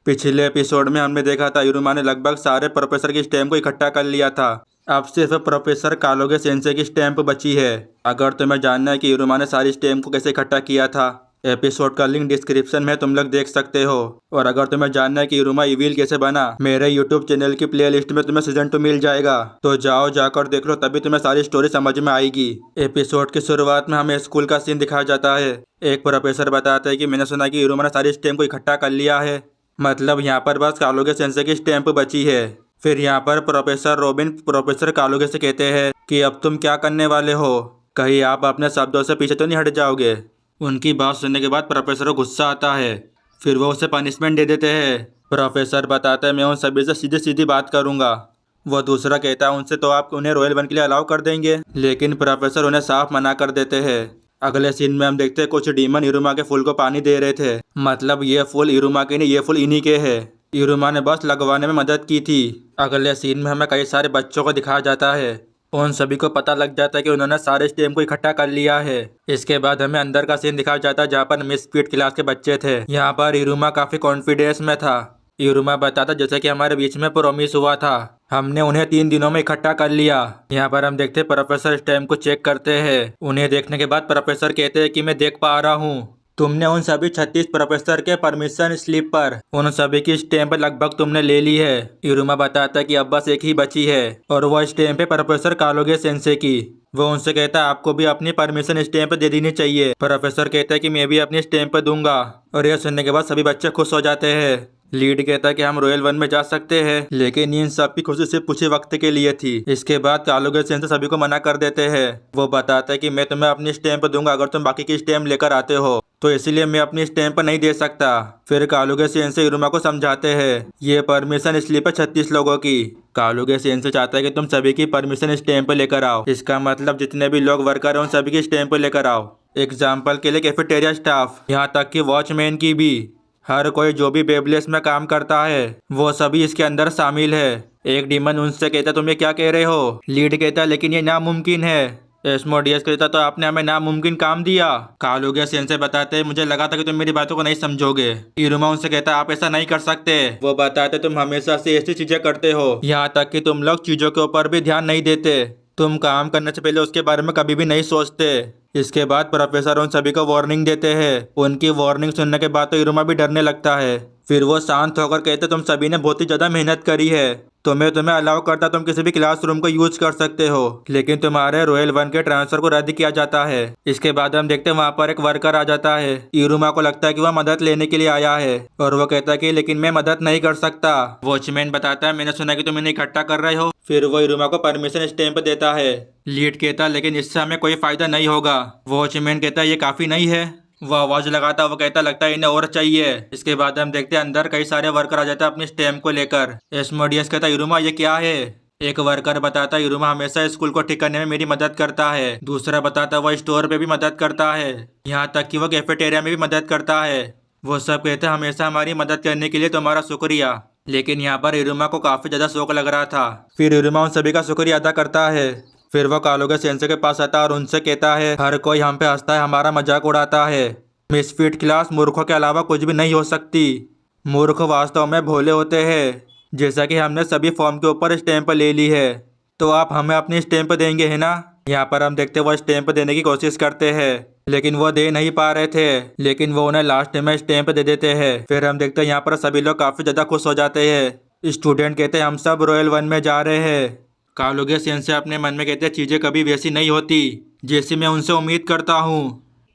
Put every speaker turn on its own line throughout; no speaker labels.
पिछले एपिसोड में हमने देखा था इरुमा ने लगभग सारे प्रोफेसर की स्टैम्प को इकट्ठा कर लिया था। अब सिर्फ प्रोफेसर कालोगे सेंसे की स्टैम्प बची है। अगर तुम्हें जानना है कि इरुमा ने सारी स्टैम्प को कैसे इकट्ठा किया था, एपिसोड का लिंक डिस्क्रिप्शन में तुम लोग देख सकते हो। और अगर तुम्हें जानना है कि इरुमा इविल कैसे बना, मेरे यूट्यूब चैनल की प्लेलिस्ट में तुम्हें सीजन 2 मिल जाएगा। तो जाओ जाकर देख लो, तभी तुम्हें सारी स्टोरी समझ में आएगी। एपिसोड की शुरुआत में हमें स्कूल का सीन दिखाया जाता है। एक प्रोफेसर बताता है कि मैंने सुना कि इरुमा ने सारी स्टैम्प को इकट्ठा कर लिया है, मतलब यहाँ पर बस कालोगे सेंसे की स्टैम्प बची है। फिर यहाँ पर प्रोफेसर रॉबिन प्रोफेसर कालोगे से कहते हैं कि अब तुम क्या करने वाले हो, कहीं आप अपने शब्दों से पीछे तो नहीं हट जाओगे। उनकी बात सुनने के बाद प्रोफेसर को गुस्सा आता है। फिर वो उसे पनिशमेंट दे देते हैं। प्रोफेसर बताता है मैं उन सभी से सीधी सीधी बात करूंगा। वो दूसरा कहता है उनसे तो आप उन्हें रॉयल वन के लिए अलाउ कर देंगे, लेकिन प्रोफेसर उन्हें साफ मना कर देते हैं। अगले सीन में हम देखते हैं कुछ डीमन इरुमा के फूल को पानी दे रहे थे, मतलब ये फूल इरुमा के नहीं, ये फूल इन्हीं के है। इरुमा ने बस लगवाने में मदद की थी। अगले सीन में हमें कई सारे बच्चों को दिखाया जाता है। उन सभी को पता लग जाता है कि उन्होंने सारे स्टेम को इकट्ठा कर लिया है। इसके बाद हमें अंदर का सीन दिखाया जाता है जहाँ पर मिसफिट क्लास के बच्चे थे। यहाँ पर इरुमा काफी कॉन्फिडेंस में था। इरुमा बताता जैसे कि हमारे बीच में प्रॉमिस हुआ था, हमने उन्हें 3 दिनों में इकट्ठा कर लिया। यहाँ पर हम देखते प्रोफेसर स्टैम्प को चेक करते हैं। उन्हें देखने के बाद प्रोफेसर कहते हैं कि मैं देख पा रहा हूँ, तुमने उन सभी 36 प्रोफेसर के परमिशन स्लिप पर उन सभी की स्टैम्प लगभग तुमने ले ली है। इरुमा बताता है कि अब बस एक ही बची है और वो स्टैम्प है प्रोफेसर कालोगे सेंसे की। वो उनसे कहता है आपको भी अपनी परमिशन स्टैम्प दे देनी चाहिए। प्रोफेसर कहता है कि मैं भी अपनी स्टैम्प दूंगा, और यह सुनने के बाद सभी बच्चे खुश हो जाते हैं। लीड कहता है कि हम रॉयल वन में जा सकते हैं, लेकिन इन सब की खुशी सिर्फ कुछ ही वक्त के लिए थी। इसके बाद कालोगे सेंसे सभी को मना कर देते हैं। वो बताता है कि मैं तुम्हें अपनी स्टैम्प दूंगा अगर तुम बाकी की स्टैम्प लेकर आते हो, तो इसलिए मैं अपनी स्टैम्प नहीं दे सकता। फिर कालोगे सेंसे इरुमा को समझाते हैं ये परमिशन स्लिप है 36 लोगों की। कालोगे सेंसे चाहता है कि तुम सभी की परमिशन स्टैम्प लेकर आओ, इसका मतलब जितने भी लोग वर्कर हैं उन सभी की स्टैम्प लेकर आओ। एग्जाम्पल के लिए कैफेटेरिया स्टाफ, यहाँ तक कि वॉचमैन की भी। हर कोई जो भी बेबलेस में काम करता है वो सभी इसके अंदर शामिल है। एक डीमन उनसे कहता तुम ये क्या कह रहे हो। लीड कहता लेकिन ये नामुमकिन है। एस्मोडियस कहता तो आपने हमें नामुमकिन काम दिया। कालोगे सेंसे बताते मुझे लगा था कि तुम मेरी बातों को नहीं समझोगे। इरुमा उनसे कहता आप ऐसा नहीं कर सकते। वो बताते तुम हमेशा से ऐसी चीजें करते हो, यहाँ तक कि तुम लोग चीजों के ऊपर भी ध्यान नहीं देते। तुम काम करने से पहले उसके बारे में कभी भी नहीं सोचते। इसके बाद प्रोफेसर उन सभी को वार्निंग देते हैं। उनकी वार्निंग सुनने के बाद तो इरुमा भी डरने लगता है। फिर वो शांत होकर कहते तुम सभी ने बहुत ही ज्यादा मेहनत करी है, तो मैं तुम्हें अलाउ करता तुम किसी भी क्लासरूम को यूज कर सकते हो, लेकिन तुम्हारे रॉयल वन के ट्रांसफर को रद्द किया जाता है। इसके बाद हम देखते हैं वहाँ पर एक वर्कर आ जाता है। इरुमा को लगता है कि वह मदद लेने के लिए आया है, और वो कहता है कि लेकिन मैं मदद नहीं कर सकता। वॉचमैन बताता है मैंने सुना कि तुम इन्हें इकट्ठा कर रहे हो। फिर वो इरुमा को परमिशन स्टैम्प देता है। लीड कहता लेकिन इससे हमें कोई फायदा नहीं होगा। वॉचमैन कहता ये काफी नहीं है। वो आवाज लगाता वो कहता लगता है इन्हें और चाहिए। इसके बाद हम देखते हैं अंदर कई सारे वर्कर आ जाते हैं अपनी स्टैम्प को लेकर। एस्मोडियस कहता इरुमा ये क्या है। एक वर्कर बताता इरुमा हमेशा स्कूल को ठीक करने में मेरी मदद करता है। दूसरा बताता वो स्टोर पे भी मदद करता है, यहाँ तक कि वो कैफेटेरिया में भी मदद करता है। वो सब कहते हैं हमेशा हमारी मदद करने के लिए तुम्हारा शुक्रिया। लेकिन यहाँ पर इरुमा को काफी ज्यादा शौक लग रहा था। फिर इरुमा उन सभी का शुक्रिया अदा करता है। फिर वो कालोगे सेंसे के पास आता है और उनसे कहता है हर कोई हम पे हंसता है, हमारा मजाक उड़ाता है। मिसफिट क्लास मूर्खों के अलावा कुछ भी नहीं हो सकती। मूर्ख वास्तव में भोले होते हैं। जैसा कि हमने सभी फॉर्म के ऊपर स्टैंप ले ली है, तो आप हमें अपनी स्टैंप देंगे है ना। यहाँ पर हम देखते वो स्टैंप देने की कोशिश करते हैं, लेकिन वो दे नहीं पा रहे थे, लेकिन वो उन्हें लास्ट में स्टैंप दे देते हैं। फिर हम देखते हैं यहाँ पर सभी लोग काफी ज्यादा खुश हो जाते हैं। स्टूडेंट कहते हैं हम सब रॉयल वन में जा रहे हैं। कालोगे सेंसे अपने मन में कहते हैं चीजें कभी वैसी नहीं होती जैसी मैं उनसे उम्मीद करता हूँ।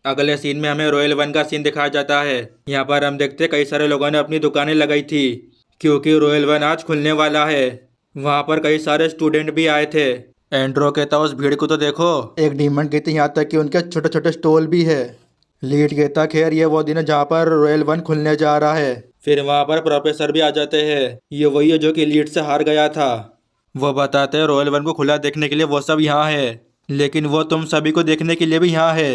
अगले सीन में हमें रॉयल वन का सीन दिखाया जाता है। यहाँ पर हम देखते हैं कई सारे लोगों ने अपनी दुकानें लगाई थी, क्योंकि रॉयल वन आज खुलने वाला है। वहाँ पर कई सारे स्टूडेंट भी आए थे। एंड्रो कहता उस भीड़ को तो देखो। एक डीमन कहते यहाँ तक कि उनके छोटे छोटे स्टॉल भी है। लीड कहता खैर ये वो दिन है जहाँ पर रॉयल वन खुलने जा रहा है। फिर वहाँ पर प्रोफेसर भी आ जाते हैं। ये वही है जो कि लीड से हार गया था। वो बताते हैं रॉयल वन को खुला देखने के लिए वो सब यहाँ है, लेकिन वो तुम सभी को देखने के लिए भी यहाँ है।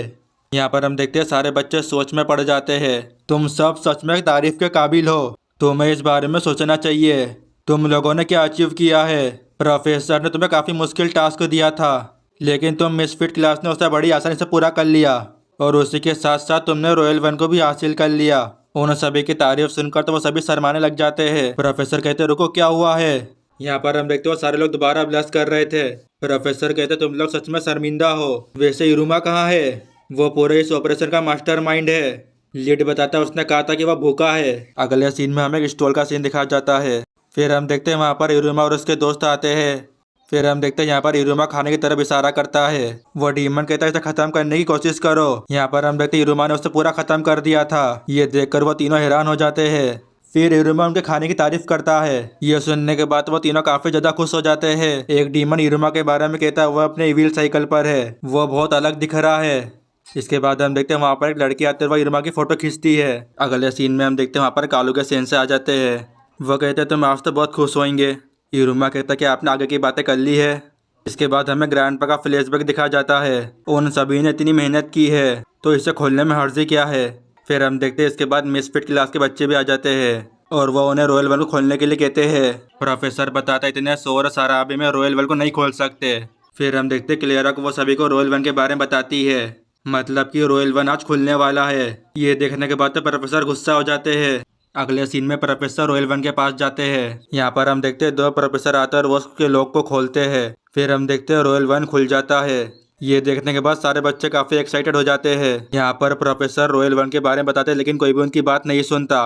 यहाँ पर हम देखते हैं सारे बच्चे सोच में पड़ जाते हैं। तुम सब सच में तारीफ के काबिल हो, तुम्हें इस बारे में सोचना चाहिए तुम लोगों ने क्या अचीव किया है। प्रोफेसर ने तुम्हें काफ़ी मुश्किल टास्क दिया था, लेकिन तुम मिसफिट क्लास ने उसे बड़ी आसानी से पूरा कर लिया, और उसी के साथ साथ तुमने रॉयल वन को भी हासिल कर लिया। उन सभी की तारीफ सुनकर तो वो सभी शर्माने लग जाते हैं। प्रोफेसर कहते रुको, क्या हुआ है? यहाँ पर हम देखते हो सारे लोग दोबारा ब्लश कर रहे थे। प्रोफेसर कहते तुम लोग सच में शर्मिंदा हो। वैसे इरुमा कहाँ है? वो पूरे इस ऑपरेशन का मास्टरमाइंड है। लीड बताता है उसने कहा था कि वह भूखा है। अगले सीन में हमें एक स्टॉल का सीन दिखाया जाता है। फिर हम देखते हैं वहाँ पर इरुमा और उसके दोस्त आते हैं। फिर हम देखते हैं यहाँ पर इरुमा खाने की तरफ इशारा करता है। वो डीमन कहता है इसे खत्म करने की कोशिश करो। यहाँ पर हम देखते हैं इरुमा ने उसे पूरा खत्म कर दिया था। ये देखकर वो तीनों हैरान हो जाते हैं। फिर इरुमा उनके खाने की तारीफ करता है। ये सुनने के बाद वो तीनों काफी ज्यादा खुश हो जाते हैं। एक डीमन इरुमा के बारे में कहता है वह अपने इविल साइकिल पर है, वो बहुत अलग दिख रहा है। इसके बाद हम देखते हैं वहाँ पर एक लड़की आते हुए इरुमा की फोटो खींचती है। अगले सीन में हम देखते हैं वहाँ पर कालू के सेंसे आ जाते हैं। वो कहते हैं तुम आज तो बहुत खुश होंगे। इरुमा कहता है कि आपने आगे की बातें कर ली है। इसके बाद हमें ग्रैंडपा का फ्लैशबैक दिखाया जाता है। उन सभी ने इतनी मेहनत की है तो इसे खोलने में हर्जी क्या है। फिर हम देखते हैं इसके बाद मिसफिट क्लास के बच्चे भी आ जाते हैं और वो उन्हें रॉयल वेल को खोलने के लिए कहते हैं। प्रोफेसर बताता है इतने शोर शराबे में रॉयल वेल को नहीं खोल सकते। फिर हम देखते हैं क्लेरा को वो सभी को रॉयल वन के बारे में बताती है, मतलब कि रॉयल वन आज खुलने वाला है। ये देखने के बाद तो प्रोफेसर गुस्सा हो जाते हैं। अगले सीन में प्रोफेसर रॉयल वन के पास जाते हैं। यहाँ पर हम देखते हैं दो प्रोफेसर आते हैं और वो उसके लॉक को खोलते हैं। फिर हम देखते हैं रॉयल वन खुल जाता है। ये देखने के बाद सारे बच्चे काफी एक्साइटेड हो जाते हैं। यहाँ पर प्रोफेसर रॉयल वन के बारे में बताते हैं लेकिन कोई भी उनकी बात नहीं सुनता।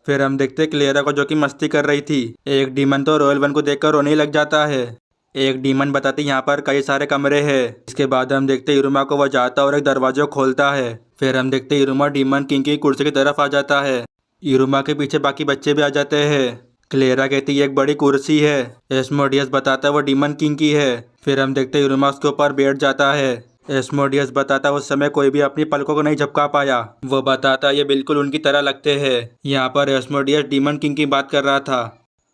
फिर हम देखते हैं क्लेरा को जो कि मस्ती कर रही थी। एक डीमन तो रॉयल वन को देखकर रोने लग जाता है। एक डीमन बताती यहाँ पर कई सारे कमरे हैं। इसके बाद हम देखते हैं इरुमा को वो जाता और एक दरवाजे को खोलता है। फिर हम देखते हैं इरुमा डीमन किंग की कुर्सी की तरफ आ जाता है। इरुमा के पीछे बाकी बच्चे भी आ जाते हैं। क्लेरा कहती है एक बड़ी कुर्सी है। एस्मोडियस बताता है वो डीमन किंग की है। फिर हम देखते हैं इरुमा उसके ऊपर बैठ जाता है। एस्मोडियस बताता है उस समय कोई भी अपनी पलकों को नहीं झपका पाया। वो बताता है ये बिल्कुल उनकी तरह लगते हैं। यहाँ पर एस्मोडियस डीमन किंग की बात कर रहा था।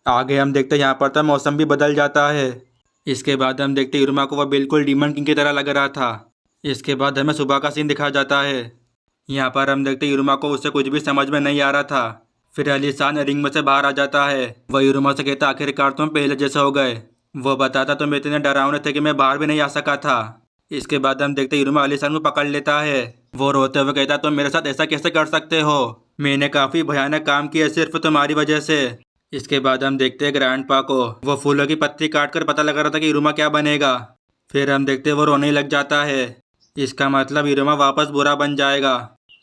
आगे हम देखते हैं यहाँ पर तो मौसम भी बदल जाता है। इसके बाद हम देखते हैं इरुमा को वह बिल्कुल डीमन किंग की तरह लग रहा था। इसके बाद हमें सुबह का सीन दिखाया जाता है। यहाँ पर हम देखते हैं इरुमा को उससे कुछ भी समझ में नहीं आ रहा था। फिर अलीशान रिंग में से बाहर आ जाता है। वह इरुमा से कहता आखिरकार तुम पहले जैसे हो गए। वो बताता तुम इतने डरावने थे कि मैं बाहर भी नहीं आ सका था। इसके बाद हम देखते हैं इरुमा अलीशान को पकड़ लेता है। वो रोते हुए कहता तुम मेरे साथ ऐसा कैसे कर सकते हो, मैंने काफी भयानक काम किया सिर्फ तुम्हारी वजह से। इसके बाद हम देखते हैं ग्रैंडपा को, वो फूलों की पत्ती काट कर पता लगा रहा था कि इरुमा क्या बनेगा। फिर हम देखते हैं वो रोने लग जाता है। इसका मतलब इरुमा वापस बुरा बन जाएगा।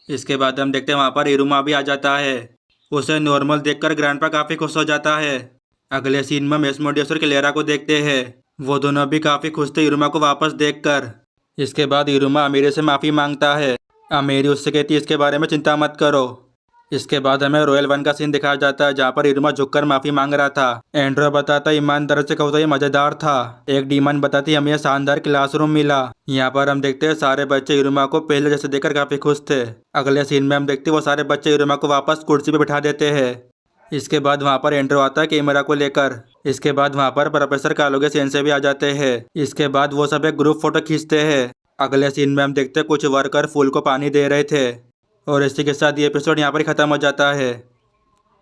इसके बाद हम देखते हैं वहाँ पर इरुमा भी आ जाता है। उसे नॉर्मल देखकर ग्रैंडपा काफ़ी खुश हो जाता है। अगले सीन में हम एस्मोडियस और क्लेरा को देखते हैं। वो दोनों भी काफ़ी खुश थे इरुमा को वापस देखकर। इसके बाद इरुमा अमीरी से माफ़ी मांगता है। अमीरी उससे कहती है इसके बारे में चिंता मत करो। इसके बाद हमें रॉयल वन का सीन दिखाया जाता है जहाँ पर इरुमा झुककर माफी मांग रहा था। एंड्रो बताता ईमानदार से कहो तो ये मजेदार था। एक डीमन बताती हमें शानदार क्लासरूम मिला। यहाँ पर हम देखते हैं सारे बच्चे इरुमा को पहले जैसे देखकर काफी खुश थे। अगले सीन में हम देखते हैं वो सारे बच्चे इरुमा को वापस कुर्सी पे बिठा देते हैं। इसके बाद वहाँ पर एंड्रो आता है कैमरा को लेकर। इसके बाद वहाँ पर प्रोफेसर कालोगे सेंसे भी आ जाते हैं। इसके बाद वो सब एक ग्रुप फोटो खींचते हैं। अगले सीन में हम देखते हैं कुछ वर्कर फूल को पानी दे रहे थे। और इसी के साथ ये एपिसोड यहाँ पर खत्म हो जाता है।